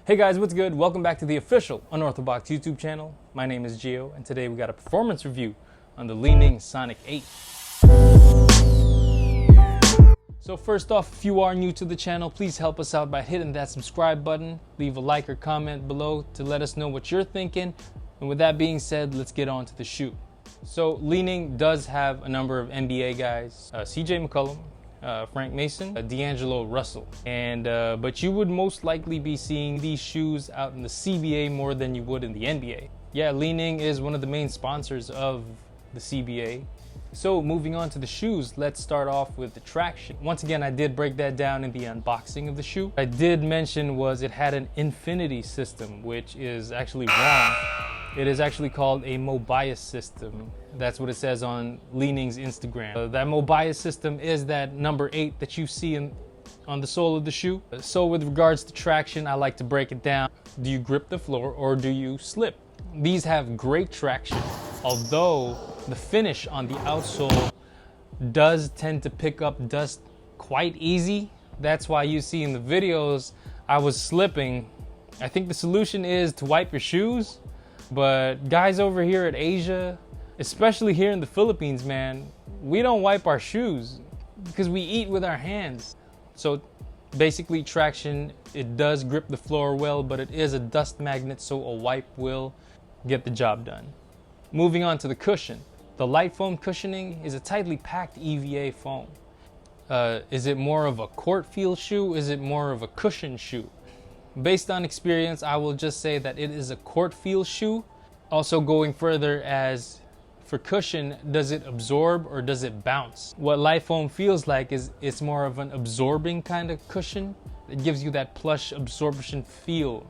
Hey guys, what's good? Welcome back to the official Unorthodox YouTube channel. My name is Gio, and today we got a performance review on the Li-Ning Sonic 8. So first off, if you are new to the channel, please help us out by hitting that subscribe button. Leave a like or comment below to let us know what you're thinking. And with that being said, let's get on to the shoe. So Li-Ning does have a number of NBA guys, CJ McCollum, Frank Mason, D'Angelo Russell, and but you would most likely be seeing these shoes out in the CBA more than you would in the NBA. Yeah, Li-Ning is one of the main sponsors of the CBA. So moving on to the shoes, let's start off with the traction. Once again, I did break that down in the unboxing of the shoe. What I did mention was it had an infinity system, which is actually wrong. It is actually called a Mobius system. That's what it says on Li-Ning's Instagram. That Mobius system is that number 8 that you see on the sole of the shoe. So with regards to traction, I like to break it down. Do you grip the floor or do you slip? These have great traction, although the finish on the outsole does tend to pick up dust quite easy. That's why you see in the videos I was slipping. I think the solution is to wipe your shoes. But guys over here at Asia, especially here in the Philippines, man, we don't wipe our shoes because we eat with our hands. So basically traction, it does grip the floor well, but it is a dust magnet, so a wipe will get the job done. Moving on to the cushion. The light foam cushioning is a tightly packed EVA foam. Is it more of a court feel shoe? Is it more of a cushion shoe? Based on experience, I will just say that it is a court feel shoe. Also going further, as for cushion, does it absorb or does it bounce? What light foam feels like is it's more of an absorbing kind of cushion. It gives you that plush absorption feel.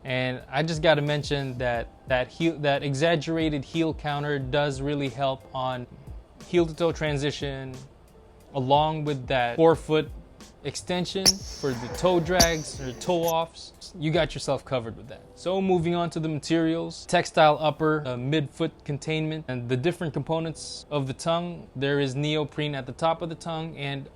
And I just got to mention that that exaggerated heel counter does really help on heel to toe transition, along with that forefoot extension for the toe drags or toe offs. You got yourself covered with that. So moving on to the materials, textile upper, mid-foot containment, and the different components of the tongue. There is neoprene at the top of the tongue and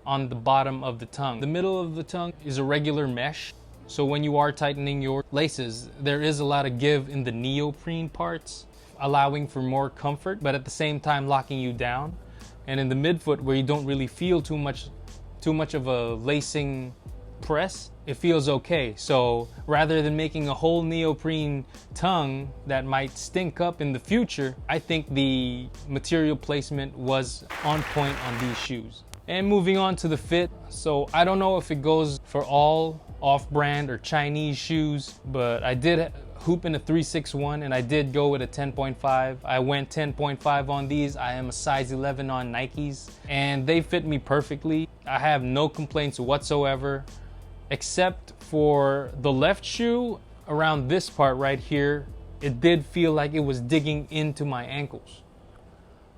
on the bottom of the tongue. The middle of the tongue is a regular mesh. So when you are tightening your laces, there is a lot of give in the neoprene parts, allowing for more comfort, but at the same time locking you down. And in the midfoot, where you don't really feel too much of a lacing press, it feels okay. So rather than making a whole neoprene tongue that might stink up in the future, I think the material placement was on point on these shoes. And moving on to the fit, so I don't know if it goes for all off-brand or Chinese shoes, but I did hoop in a 361 and I did go with a 10.5. I went 10.5 on these. I am a size 11 on Nikes and they fit me perfectly. I have no complaints whatsoever, except for the left shoe around this part right here. It did feel like it was digging into my ankles.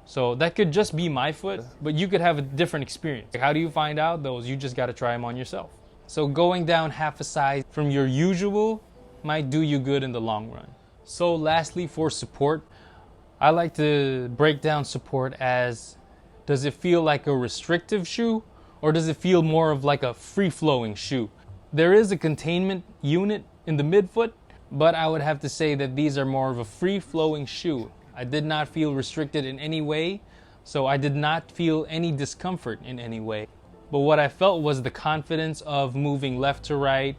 So that could just be my foot, but you could have a different experience. How do you find out those? You just got to try them on yourself. So going down half a size from your usual might do you good in the long run. So lastly, for support, I like to break down support as, does it feel like a restrictive shoe or does it feel more of like a free-flowing shoe? There is a containment unit in the midfoot, but I would have to say that these are more of a free-flowing shoe. I did not feel restricted in any way, so I did not feel any discomfort in any way. But what I felt was the confidence of moving left to right,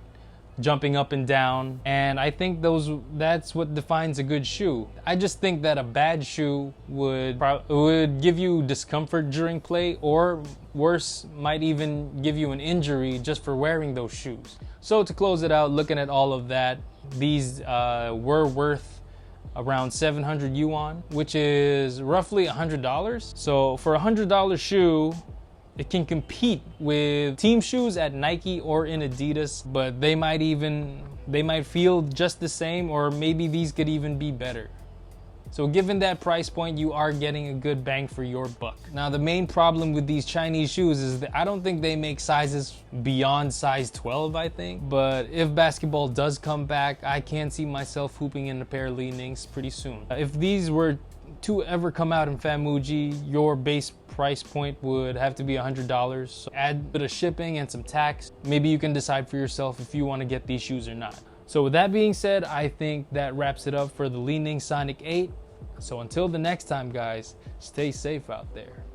jumping up and down, and I think that's what defines a good shoe. I just think that a bad shoe would give you discomfort during play, or worse, might even give you an injury just for wearing those shoes. So to close it out, looking at all of that, these were worth around 700 Yuan, which is roughly $100. So for a $100 shoe, it can compete with team shoes at Nike or in Adidas, but they might feel just the same, or maybe these could even be better. So given that price point, you are getting a good bang for your buck. Now the main problem with these Chinese shoes is that I don't think they make sizes beyond size 12, I think. But if basketball does come back, I can see myself hooping in a pair of Li-Nings pretty soon. If these were to ever come out in Famuji, your base price point would have to be $100. So add a bit of shipping and some tax. Maybe you can decide for yourself if you want to get these shoes or not. So with that being said, I think that wraps it up for the Li-Ning Sonic 8. So until the next time, guys, stay safe out there.